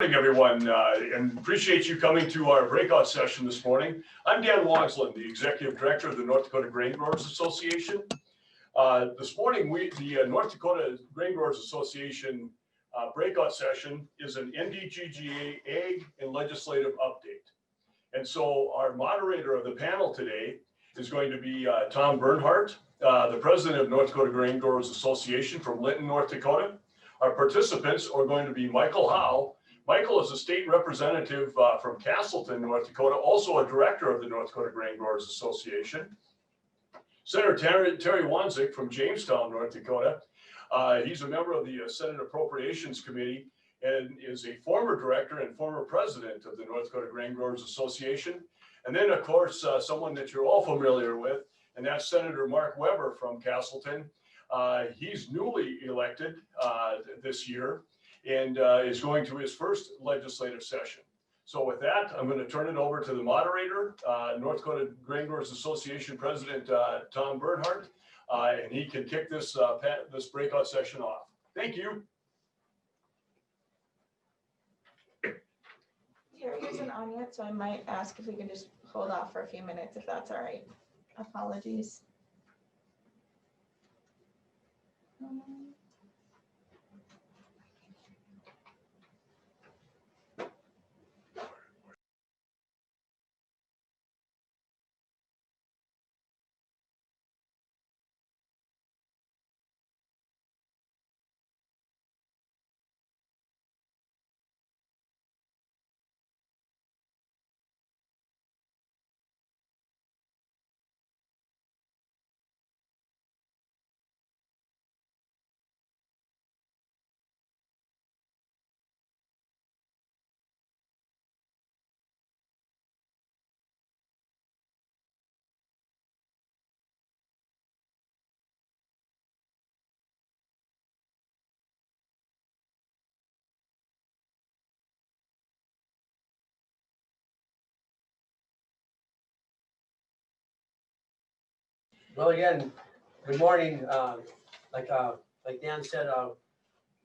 Good morning, everyone, and appreciate you coming to our breakout session this morning. I'm Dan Wanzek, the Executive Director of the North Dakota Grain Growers Association. This morning, the North Dakota Grain Growers Association breakout session is an NDGGA Ag and Legislative Update. And so our moderator of the panel today is going to be Tom Bernhardt, the President of North Dakota Grain Growers Association from Linton, North Dakota. Our participants are going to be Michael Howe. Michael is a state representative from Castleton, North Dakota, also a director of the North Dakota Grain Growers Association. Senator Terry Wanzek from Jamestown, North Dakota. He's a member of the Senate Appropriations Committee and is a former director and former president of the North Dakota Grain Growers Association. And then, of course, someone that you're all familiar with, and that's Senator Mark Weber from Castleton. He's newly elected this year and is going to his first legislative session. So with that, I'm going to turn it over to the moderator, North Dakota Grain Growers Association President Tom Bernhardt, and he can kick this breakout session off. Thank you. Terry isn't on yet, so I might ask if we can just hold off for a few minutes, if that's all right. Apologies. Well, again, good morning. Like Dan said,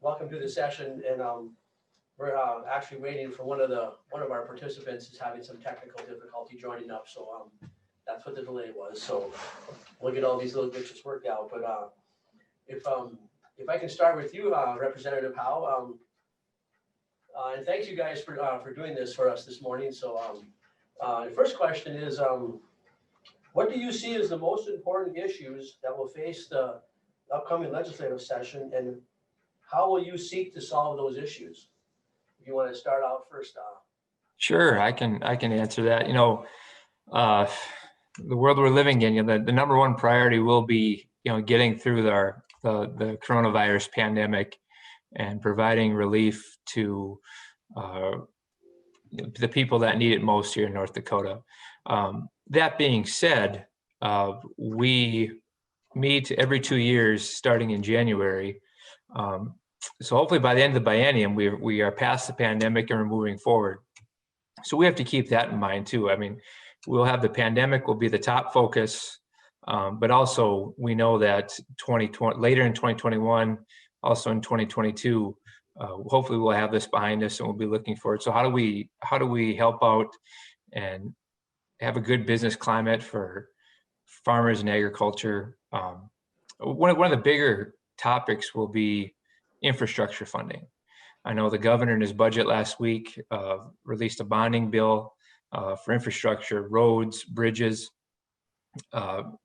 welcome to the session, and we're actually waiting for one of our participants is having some technical difficulty joining up, so that's what the delay was. So we'll get all these little glitches worked out. But if I can start with you, Representative Howe, and thanks you guys for doing this for us this morning. So the first question is, what do you see as the most important issues that will face the upcoming legislative session, and how will you seek to solve those issues? If you want to start out first. Sure, I can answer that. You know, the world we're living in, the number one priority will be, getting through the coronavirus pandemic and providing relief to the people that need it most here in North Dakota. That being said, we meet every 2 years starting in January. So hopefully by the end of the biennium, we are past the pandemic and we're moving forward. So we have to keep that in mind too. I mean, we'll have the pandemic will be the top focus, but also we know that later in 2021, also in 2022, hopefully we'll have this behind us and we'll be looking forward. So how do we help out and have a good business climate for farmers and agriculture? One of the bigger topics will be infrastructure funding. I know the governor in his budget last week released a bonding bill for infrastructure, roads, bridges.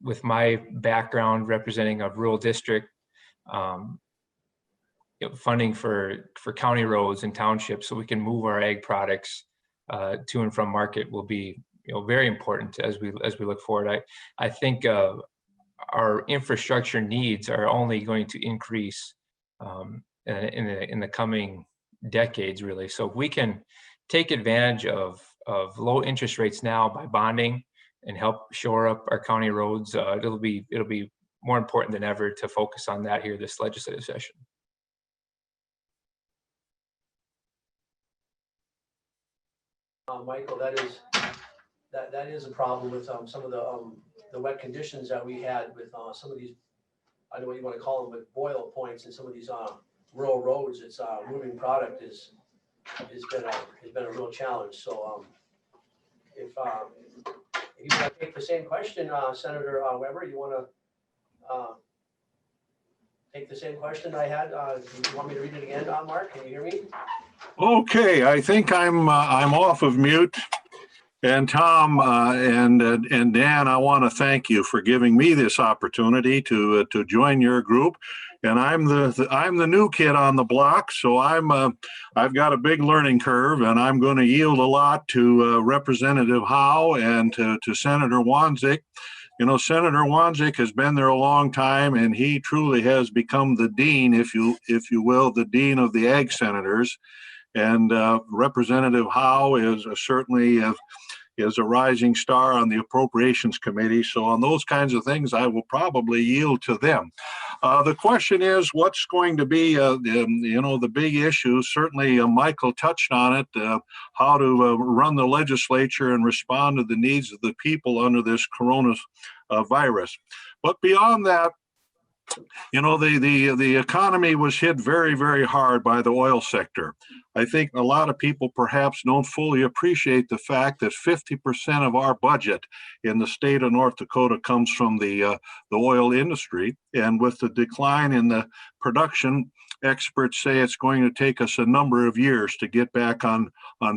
With my background representing a rural district, funding for county roads and townships so we can move our ag products to and from market will be very important as we look forward. I think our infrastructure needs are only going to increase in the coming decades, really. So if we can take advantage of low interest rates now by bonding and help shore up our county roads, it'll be more important than ever to focus on that here this legislative session. Michael, that is a problem with some of the wet conditions that we had with some of these, I don't know what you want to call them, but boil points in some of these rural roads. It's moving product is has been a real challenge. So if you want to take the same question, Senator Weber, you want to take the same question I had? You want me to read it again, Mark? Can you hear me? Okay, I think I'm off of mute. And Tom and Dan, I want to thank you for giving me this opportunity to join your group. And I'm the new kid on the block, so I've got a big learning curve, and I'm going to yield a lot to Representative Howe and to Senator Wanzek. You know, Senator Wanzek has been there a long time, and he truly has become the dean, if you will, the dean of the ag senators. And Representative Howe is certainly is a rising star on the Appropriations Committee. So on those kinds of things, I will probably yield to them. The question is, what's going to be, the big issue? Certainly, Michael touched on it, how to run the legislature and respond to the needs of the people under this coronavirus. But beyond that, you know, the economy was hit very, very hard by the oil sector. I think a lot of people perhaps don't fully appreciate the fact that 50% of our budget in the state of North Dakota comes from the oil industry. And with the decline in the production, experts say it's going to take us a number of years to get back on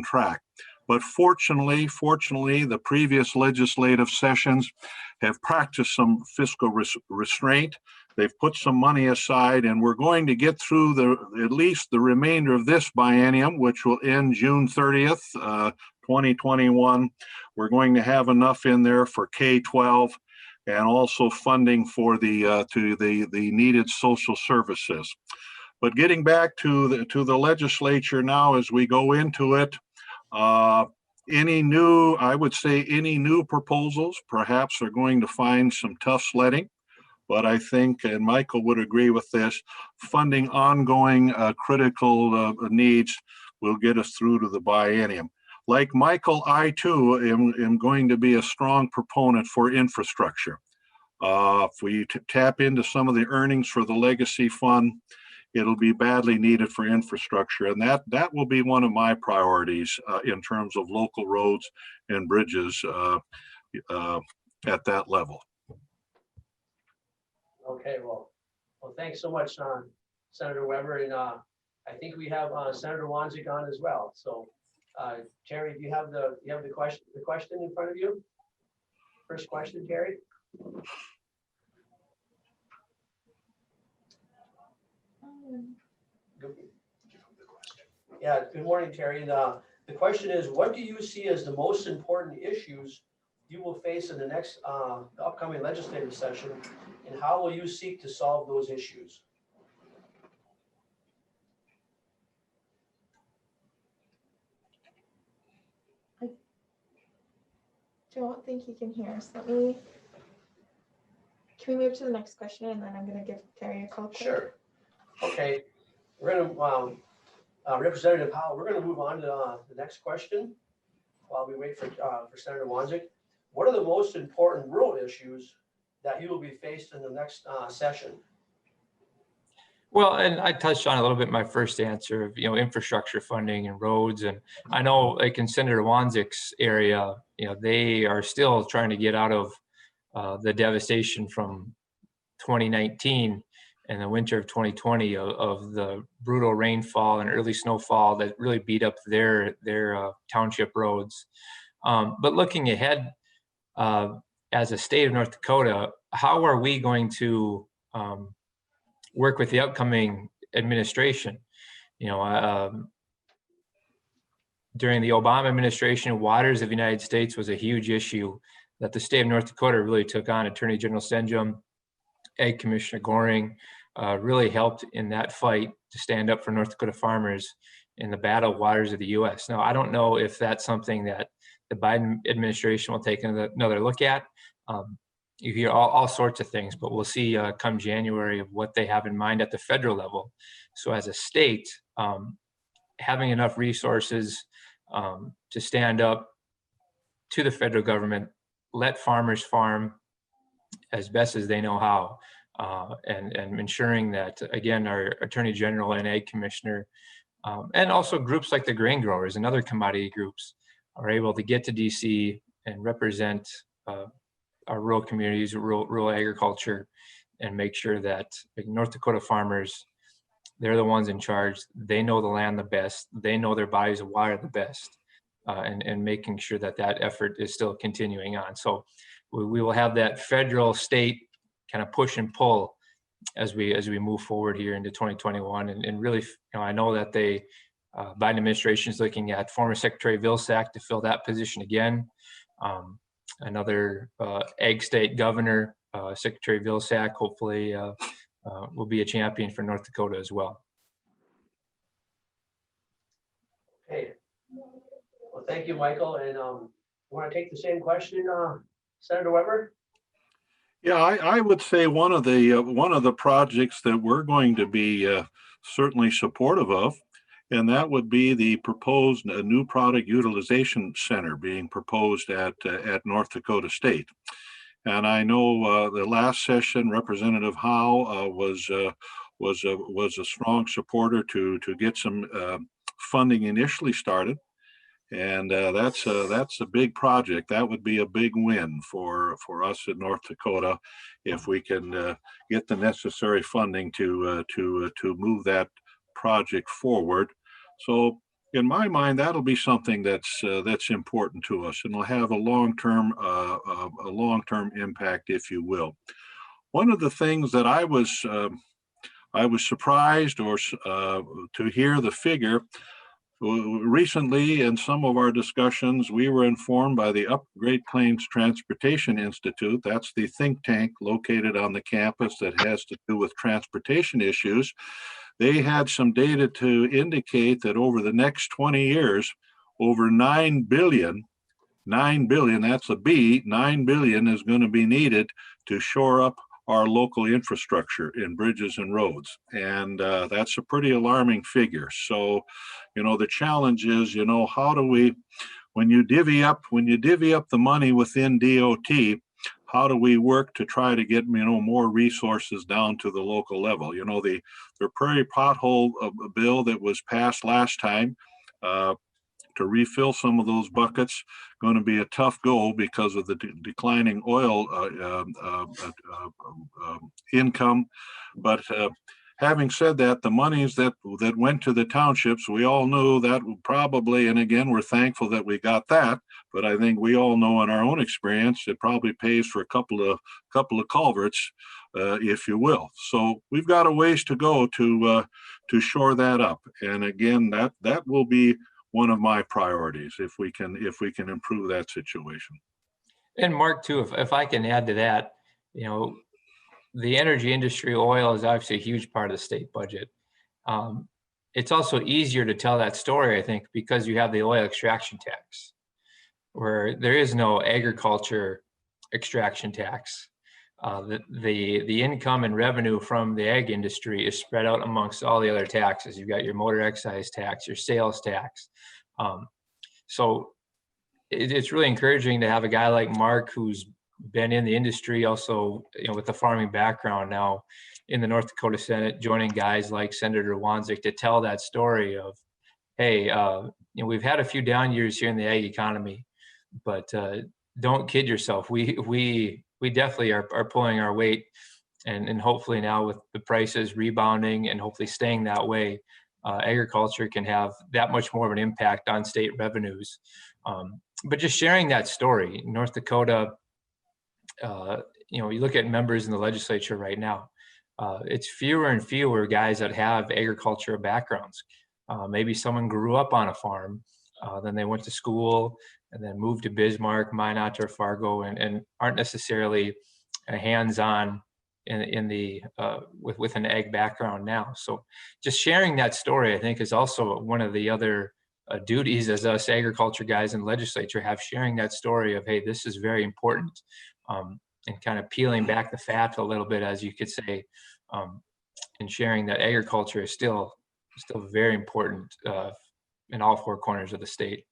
track. But fortunately, the previous legislative sessions have practiced some fiscal restraint. They've put some money aside, and we're going to get through at least the remainder of this biennium, which will end June 30th, 2021. We're going to have enough in there for K-12 and also funding for the needed social services. But getting back to the legislature now, as we go into it, any new proposals perhaps are going to find some tough sledding. But I think, and Michael would agree with this, funding ongoing critical needs will get us through to the biennium. Like Michael, I too am going to be a strong proponent for infrastructure. If we tap into some of the earnings for the legacy fund, it'll be badly needed for infrastructure. And that will be one of my priorities in terms of local roads and bridges at that level. Okay, well, thanks so much, Senator Weber, and I think we have Senator Wanzek on as well. So, Terry, do you have the question in front of you? First question, Terry. Yeah. Good morning, Terry. The question is, what do you see as the most important issues you will face in the next upcoming legislative session, and how will you seek to solve those issues? I don't think he can hear us. Can we move to the next question, and then I'm going to give Terry a call? Sure. Okay. We're going to, Representative Howe, we're going to move on to the next question while we wait for Senator Wanzek. What are the most important rural issues that you will be faced in the next session? Well, and I touched on a little bit in my first answer of, infrastructure funding and roads. And I know, like in Senator Wanzek's area, they are still trying to get out of the devastation from 2019 and the winter of 2020 of the brutal rainfall and early snowfall that really beat up their township roads. But looking ahead, as a state of North Dakota, how are we going to work with the upcoming administration? During the Obama administration, waters of the United States was a huge issue that the state of North Dakota really took on. Attorney General Senjum, Ag Commissioner Goring really helped in that fight to stand up for North Dakota farmers in the battle of waters of the U.S. Now, I don't know if that's something that the Biden administration will take another look at. You hear all sorts of things, but we'll see come January of what they have in mind at the federal level. So as a state, having enough resources to stand up to the federal government, let farmers farm as best as they know how, and ensuring that, again, our Attorney General and Ag Commissioner And also groups like the grain growers and other commodity groups are able to get to DC and represent our rural communities, rural agriculture, and make sure that North Dakota farmers, they're the ones in charge. They know the land the best. They know their bodies of water the best, and making sure that that effort is still continuing on. So we will have that federal, state kind of push and pull as we move forward here into 2021. And really, I know that Biden administration is looking at former Secretary Vilsack to fill that position again. Another ag state governor, Secretary Vilsack, hopefully will be a champion for North Dakota as well. Okay. Well, thank you, Michael. And want to take the same question, Senator Weber? Yeah, I would say one of the projects that we're going to be certainly supportive of, and that would be the proposed new product utilization center being proposed at North Dakota State. And I know the last session, Representative Howe was a strong supporter to get some funding initially started. And that's a big project. That would be a big win for us in North Dakota if we can get the necessary funding to move that project forward. So in my mind, that'll be something that's important to us, and will have a long-term impact, if you will. One of the things that I was surprised to hear the figure. Recently, in some of our discussions, we were informed by the Great Plains Transportation Institute, that's the think tank located on the campus that has to do with transportation issues. They had some data to indicate that over the next 20 years, over 9 billion, that's a B, 9 billion is going to be needed to shore up our local infrastructure in bridges and roads. And that's a pretty alarming figure. So, the challenge is, how do we, when you divvy up the money within DOT, how do we work to try to get, more resources down to the local level? The Prairie pothole bill that was passed last time, to refill some of those buckets, going to be a tough go because of the declining oil income. But having said that, the monies that went to the townships, we all knew that probably, and again, we're thankful that we got that. But I think we all know in our own experience, it probably pays for a couple of culverts, if you will. So we've got a ways to go to shore that up. And again, that will be one of my priorities if we can improve that situation. And Mark, too, if I can add to that, the energy industry, oil is obviously a huge part of the state budget. It's also easier to tell that story, I think, because you have the oil extraction tax, where there is no agriculture extraction tax. The income and revenue from the ag industry is spread out amongst all the other taxes. You've got your motor excise tax, your sales tax. So it's really encouraging to have a guy like Mark, who's been in the industry, also with the farming background, now in the North Dakota Senate, joining guys like Senator Wanzek to tell that story of, hey, we've had a few down years here in the ag economy, but don't kid yourself. We definitely are pulling our weight, and hopefully now with the prices rebounding and hopefully staying that way, agriculture can have that much more of an impact on state revenues. But just sharing that story, North Dakota, you look at members in the legislature right now, it's fewer and fewer guys that have agriculture backgrounds. Maybe someone grew up on a farm, then they went to school and then moved to Bismarck, Minot, or Fargo, and aren't necessarily hands-on in the with an ag background now. So just sharing that story, I think, is also one of the other duties as us agriculture guys in the legislature have, sharing that story of, hey, this is very important, and kind of peeling back the fat a little bit, as you could say, and sharing that agriculture is still very important in all four corners of the state.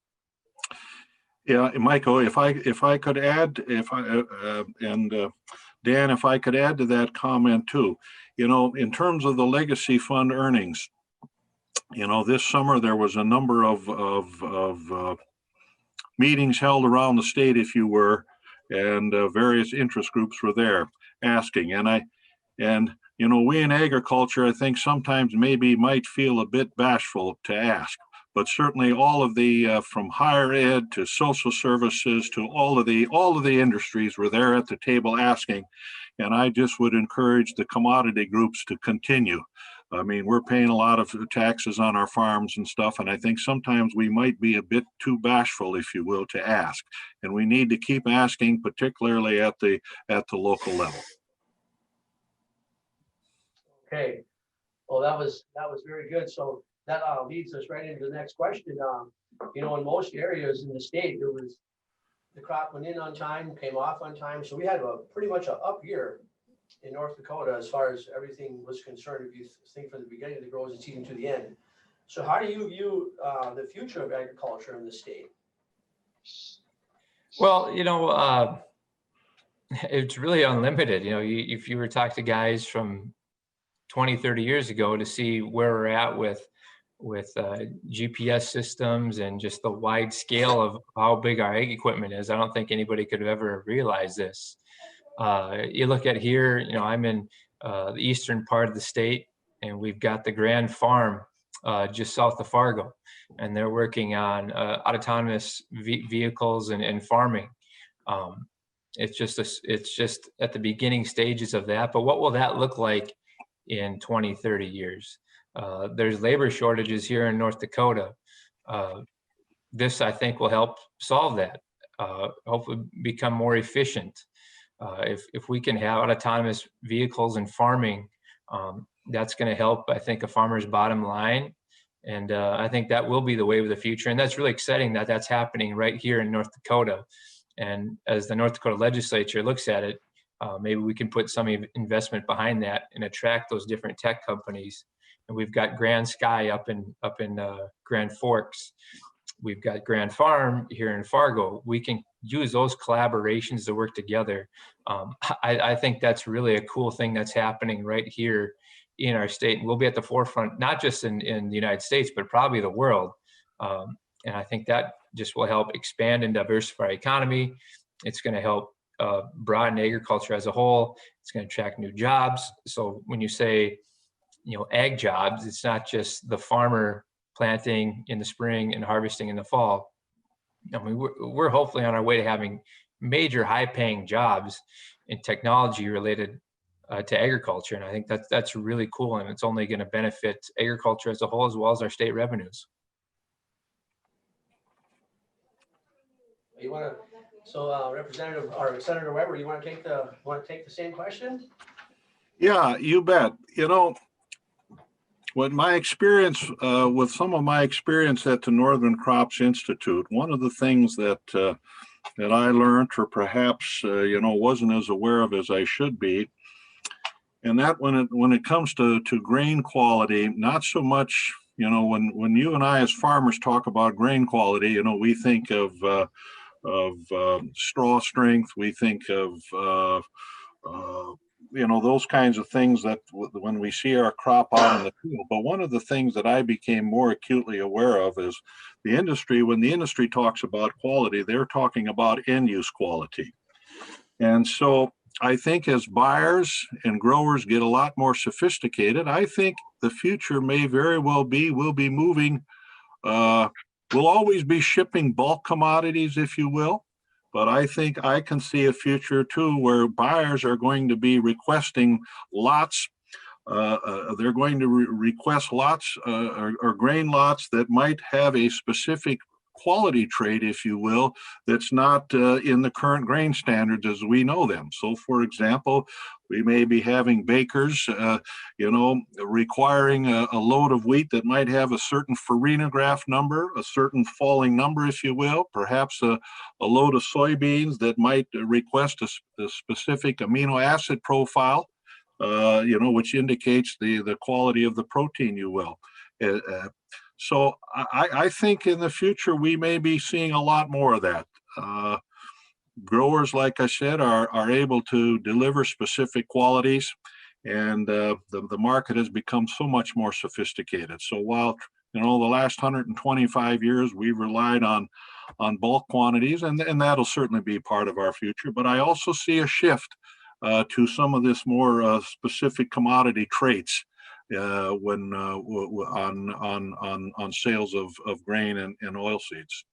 Yeah, Michael, if I could add, and Dan, if I could add to that comment too, in terms of the legacy fund earnings, You know, this summer there was a number of meetings held around the state, if you were, and various interest groups were there asking. And you know, we in agriculture, I think sometimes maybe might feel a bit bashful to ask, but certainly all of the from higher ed to social services to all of the industries were there at the table asking. And I just would encourage the commodity groups to continue. I mean, we're paying a lot of taxes on our farms and stuff, and I think sometimes we might be a bit too bashful, if you will, to ask. And we need to keep asking, particularly at the local level. Okay, well, that was very good. So that leads us right into the next question. You know, in most areas in the state, there was the crop went in on time, came off on time. So we had pretty much an up year in North Dakota as far as everything was concerned, if you think from the beginning of the growing season to the end. So how do you view the future of agriculture in the state? Well, you know, it's really unlimited. You know, if you were to talk to guys from 20, 30 years ago to see where we're at with GPS systems and just the wide scale of how big our ag equipment is, I don't think anybody could have ever realized this. You look at here, you know, I'm in the eastern part of the state, and we've got the Grand Farm just south of Fargo, and they're working on autonomous vehicles and farming. It's just at the beginning stages of that. But what will that look like in 20, 30 years? There's labor shortages here in North Dakota. This, I think, will help solve that, hopefully become more efficient. If we can have autonomous vehicles in farming, that's going to help, I think, a farmer's bottom line. And I think that will be the wave of the future. And that's really exciting that that's happening right here in North Dakota. And as the North Dakota legislature looks at it, maybe we can put some investment behind that and attract those different tech companies. And we've got Grand Sky up in Grand Forks. We've got Grand Farm here in Fargo. We can use those collaborations to work together. I think that's really a cool thing that's happening right here in our state. And we'll be at the forefront, not just in the United States, but probably the world. And I think that just will help expand and diversify our economy. It's going to help broaden agriculture as a whole. It's going to attract new jobs. So when you say, you know, ag jobs, it's not just the farmer planting in the spring and harvesting in the fall. I mean, we're hopefully on our way to having major high-paying jobs in technology related to agriculture, and I think that's really cool, and it's only going to benefit agriculture as a whole as well as our state revenues. You want to, so Representative or Senator Weber, you want to take the same question? Yeah, you bet. You know, with my experience, with some of my experience at the Northern Crops Institute, one of the things that I learned, or perhaps you know, wasn't as aware of as I should be, and that when it comes to grain quality, not so much, you know, when you and I as farmers talk about grain quality, you know, we think of straw strength, we think of you know, those kinds of things that when we see our crop out in the field. But one of the things that I became more acutely aware of is the industry. When the industry talks about quality, they're talking about end use quality. And so I think as buyers and growers get a lot more sophisticated, I think the future may very well be, we'll be moving, we'll always be shipping bulk commodities, if you will. But I think I can see a future too where buyers are going to be requesting lots. They're going to request lots or grain lots that might have a specific quality trait, if you will, that's not in the current grain standards as we know them. So, for example, we may be having bakers, you know, requiring a load of wheat that might have a certain farinograph number, a certain falling number, if you will, perhaps a load of soybeans that might request a specific amino acid profile, you know, which indicates the quality of the protein, you will. So I think in the future, we may be seeing a lot more of that. Growers, like I said, are able to deliver specific qualities, and the market has become so much more sophisticated. So while the last 125 years, we've relied on bulk quantities, and that'll certainly be part of our future. But I also see a shift to some of this more specific commodity traits when on sales of grain and oilseeds.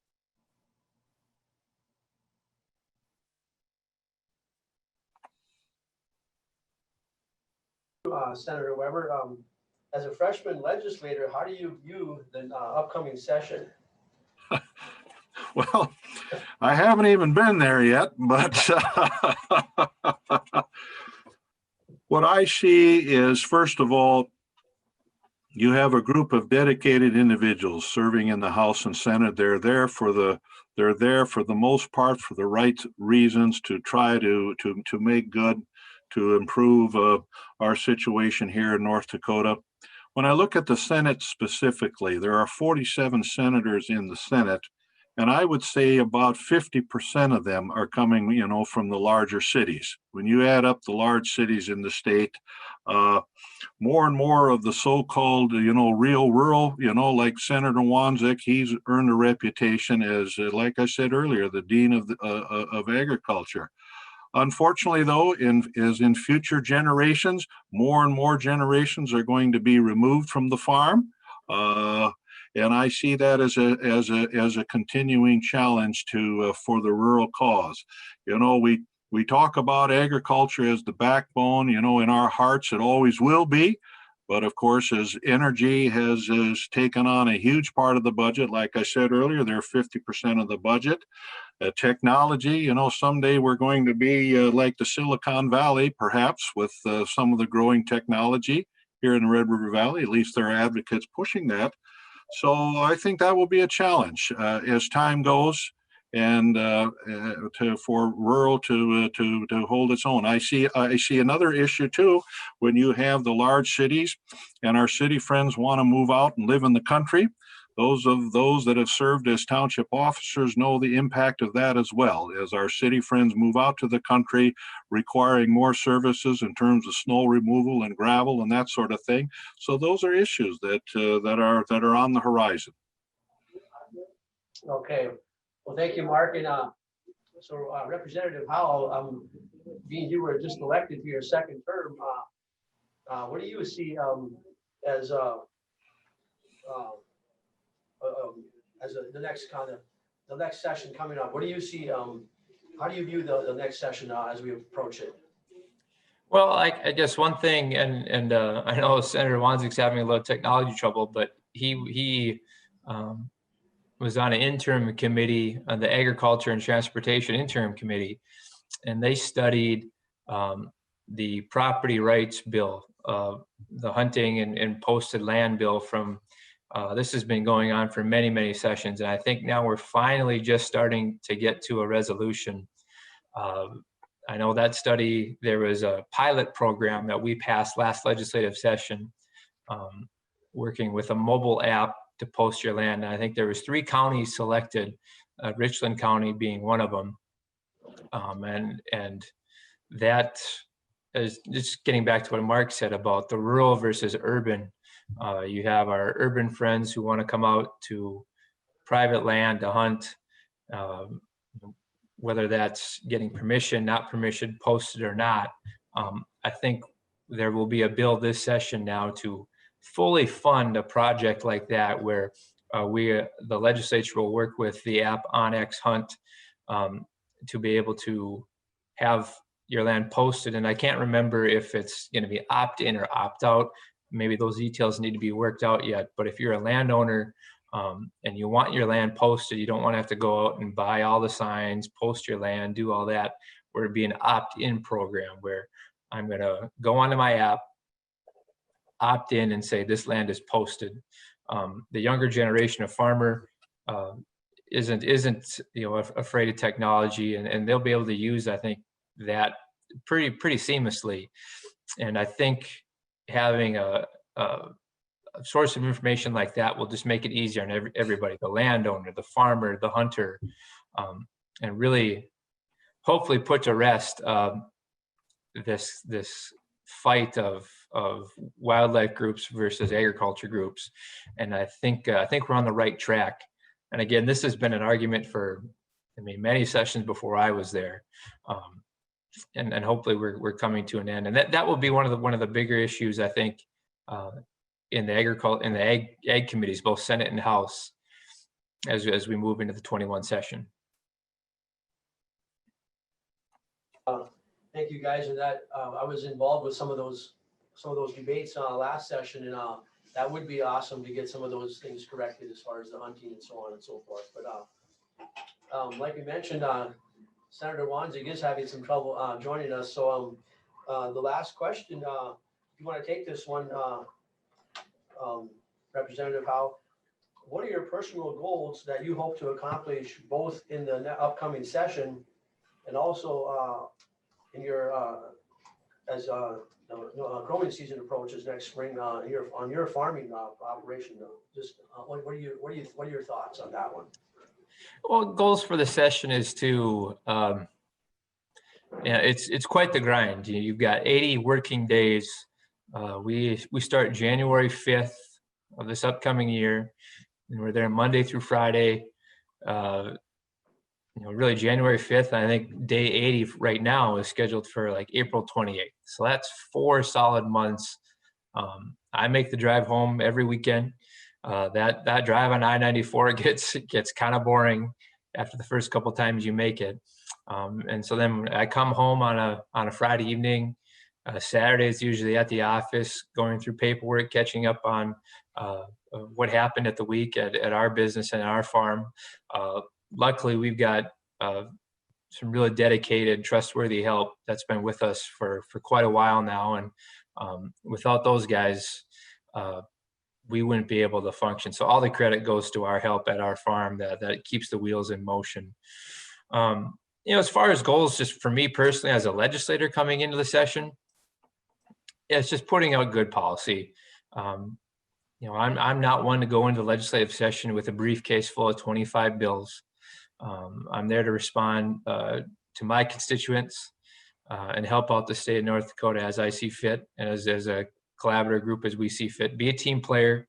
Senator Weber, as a freshman legislator, how do you view the upcoming session? Well, I haven't even been there yet, but what I see is, first of all, you have a group of dedicated individuals serving in the House and Senate. They're there for the most part for the right reasons, to try to make good, to improve our situation here in North Dakota. When I look at the Senate specifically, there are 47 senators in the Senate, and I would say about 50% of them are coming, from the larger cities. When you add up the large cities in the state, more and more of the so-called, real rural, like Senator Wanzek, he's earned a reputation as, like I said earlier, the dean of agriculture. Unfortunately, though, in future generations, more and more generations are going to be removed from the farm, and I see that as a continuing challenge for the rural cause. We talk about agriculture as the backbone. In our hearts, it always will be. But of course, as energy has taken on a huge part of the budget, like I said earlier, they're 50% of the budget. Technology, someday we're going to be like the Silicon Valley, perhaps, with some of the growing technology here in the Red River Valley. At least there are advocates pushing that. So I think that will be a challenge as time goes, and for rural to hold its own. I see another issue too, when you have the large cities and our city friends want to move out and live in the country. Those that have served as township officers know the impact of that as well, as our city friends move out to the country, requiring more services in terms of snow removal and gravel and that sort of thing. So those are issues that are on the horizon. Okay, well, thank you, Mark. And Representative Howe, being you were just elected to your second term, what do you see as the next session coming up? What do you see? How do you view the next session as we approach it? Well, I guess one thing, and I know Senator Wanzek's having a little technology trouble, but he was on an interim committee, on the Agriculture and Transportation Interim Committee, and they studied the property rights bill, the hunting and posted land bill from. This has been going on for many, many sessions, and I think now we're finally just starting to get to a resolution. I know that study, there was a pilot program that we passed last legislative session, working with a mobile app to post your land. And I think there was 3 counties selected, Richland County being one of them. And that is just getting back to what Mark said about the rural versus urban. You have our urban friends who want to come out to private land to hunt, whether that's getting permission, not permission, posted or not. I think there will be a bill this session now to fully fund a project like that, where the legislature will work with the app OnX Hunt to be able to have your land posted. And I can't remember if it's going to be opt-in or opt-out. Maybe those details need to be worked out yet. But if you're a landowner and you want your land posted, you don't want to have to go out and buy all the signs, post your land, do all that. Where it'd be an opt-in program where I'm going to go onto my app, opt in and say this land is posted. The younger generation of farmer isn't afraid of technology, and they'll be able to use, I think, that pretty seamlessly. And I think having a source of information like that will just make it easier on everybody, the landowner, the farmer, the hunter, and really hopefully put to rest this fight of of wildlife groups versus agriculture groups. And I think we're on the right track. And again, this has been an argument for, I mean, many sessions before I was there. And hopefully we're coming to an end. And that will be one of the bigger issues, I think, in the ag committees, both Senate and House, as we move into the 21 session. Thank you guys. And that I was involved with some of those debates last session, and that would be awesome to get some of those things corrected as far as the hunting and so on and so forth. But like we mentioned, Senator Wanzek is having some trouble joining us. So the last question, if you want to take this one, Representative Howe, what are your personal goals that you hope to accomplish both in the upcoming session and also in your as growing season approaches next spring on your farming operation? Just what are your thoughts on that one? Well, goals for the session is to, it's quite the grind. You've got 80 working days. We start January 5th of this upcoming year, and we're there Monday through Friday. Really January 5th. I think day 80 right now is scheduled for like April 28th. So that's 4 solid months. I make the drive home every weekend. That drive on I-94 gets kind of boring after the first couple times you make it. And so then I come home on a Friday evening. Saturday is usually at the office, going through paperwork, catching up on what happened at the week at our business and our farm. Luckily, we've got some really dedicated, trustworthy help that's been with us for quite a while now. And without those guys, we wouldn't be able to function. So all the credit goes to our help at our farm that keeps the wheels in motion. As far as goals, just for me personally, as a legislator coming into the session, it's just putting out good policy. I'm not one to go into the legislative session with a briefcase full of 25 bills. I'm there to respond to my constituents and help out the state of North Dakota as I see fit, and as a collaborative group as we see fit. Be a team player.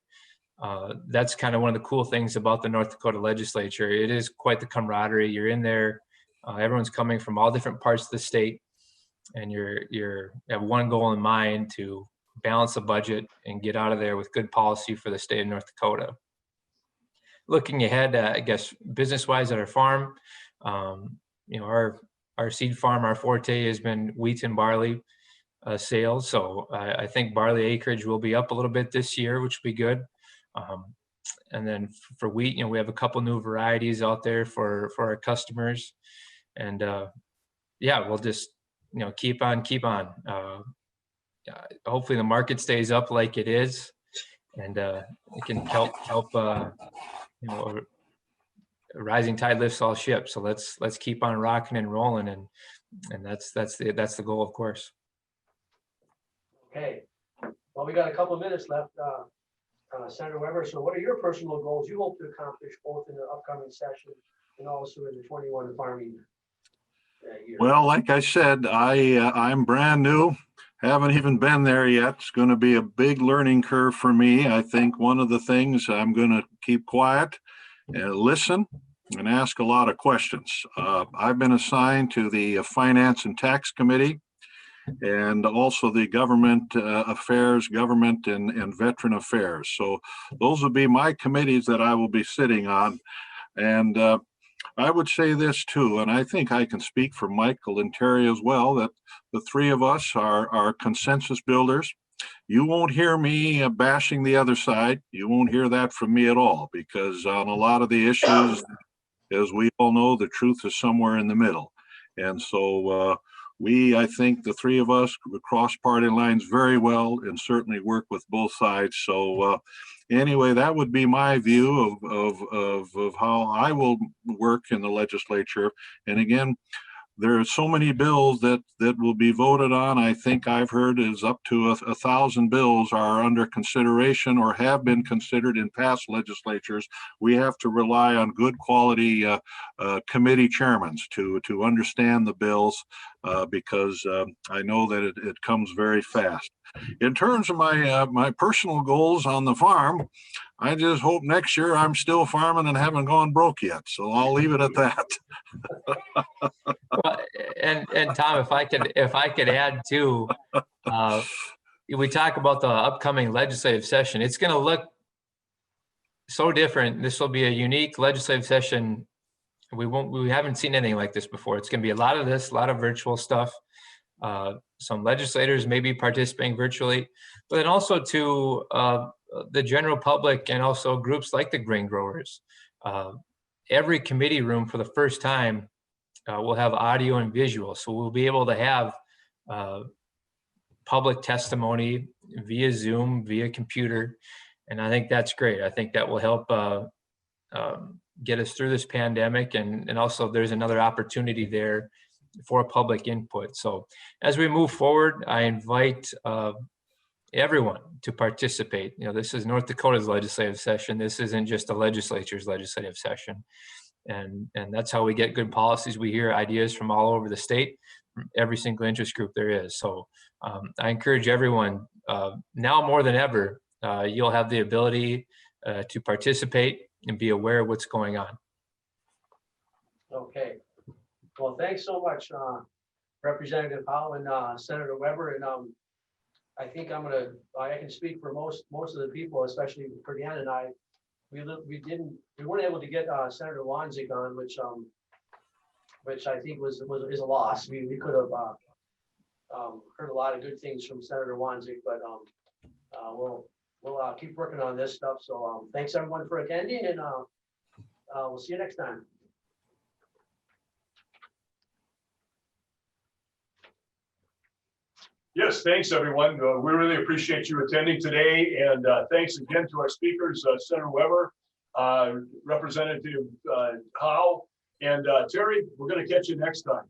That's kind of one of the cool things about the North Dakota legislature. It is quite the camaraderie. You're in there. Everyone's coming from all different parts of the state, and you have one goal in mind: to balance the budget and get out of there with good policy for the state of North Dakota. Looking ahead, I guess business-wise at our farm, our seed farm, our forte has been wheat and barley sales. So I think barley acreage will be up a little bit this year, which will be good. And then for wheat, we have a couple new varieties out there for our customers. And we'll just keep on. Hopefully the market stays up like it is, and it can help. A rising tide lifts all ships. So let's keep on rocking and rolling, and that's the goal, of course. Okay. Well, we got a couple of minutes left, Senator Weber. So, what are your personal goals you hope to accomplish both in the upcoming session and also in the 21 farming year? Well, like I said, I'm brand new. Haven't even been there yet. It's going to be a big learning curve for me. I think one of the things I'm going to keep quiet and listen and ask a lot of questions. I've been assigned to the Finance and Tax Committee and also the Government Affairs, Government and Veteran Affairs. So those will be my committees that I will be sitting on. And I would say this too, and I think I can speak for Michael and Terry as well, that the three of us are consensus builders. You won't hear me bashing the other side. You won't hear that from me at all, because on a lot of the issues, as we all know, the truth is somewhere in the middle. And so I think the three of us cross party lines very well and certainly work with both sides. So anyway, that would be my view of how I will work in the legislature. And again, there are so many bills that will be voted on. I think I've heard is up to 1,000 bills are under consideration or have been considered in past legislatures. We have to rely on good quality committee chairmen to understand the bills because I know that it comes very fast. in terms of my personal goals on the farm, I just hope next year I'm still farming and haven't gone broke yet. So I'll leave it at that. Well, and Tom, if I could add too, we talk about the upcoming legislative session. It's going to look so different. This will be a unique legislative session. We haven't seen anything like this before. It's going to be a lot of this, a lot of virtual stuff. Some legislators may be participating virtually, but then also to the general public and also groups like the grain growers. Every committee room for the first time will have audio and visual. So we'll be able to have public testimony via Zoom, via computer. And I think that's great. I think that will help get us through this pandemic. And also there's another opportunity there for public input. So as we move forward, I invite everyone to participate. You know, this is North Dakota's legislative session. This isn't just the legislature's legislative session. And that's how we get good policies. We hear ideas from all over the state, from every single interest group there is. So I encourage everyone, now more than ever, you'll have the ability to participate and be aware of what's going on. Okay. Well, thanks so much, Representative Howe and Senator Weber. And I think I can speak for most of the people, especially for Dan and I. We weren't able to get Senator Wanzek on, which I think is a loss. We could have heard a lot of good things from Senator Wanzek, but we'll keep working on this stuff. So thanks everyone for attending, and we'll see you next time. Yes, thanks, everyone. We really appreciate you attending today. And thanks again to our speakers, Senator Weber, Representative Howe, and Terry. We're going to catch you next time.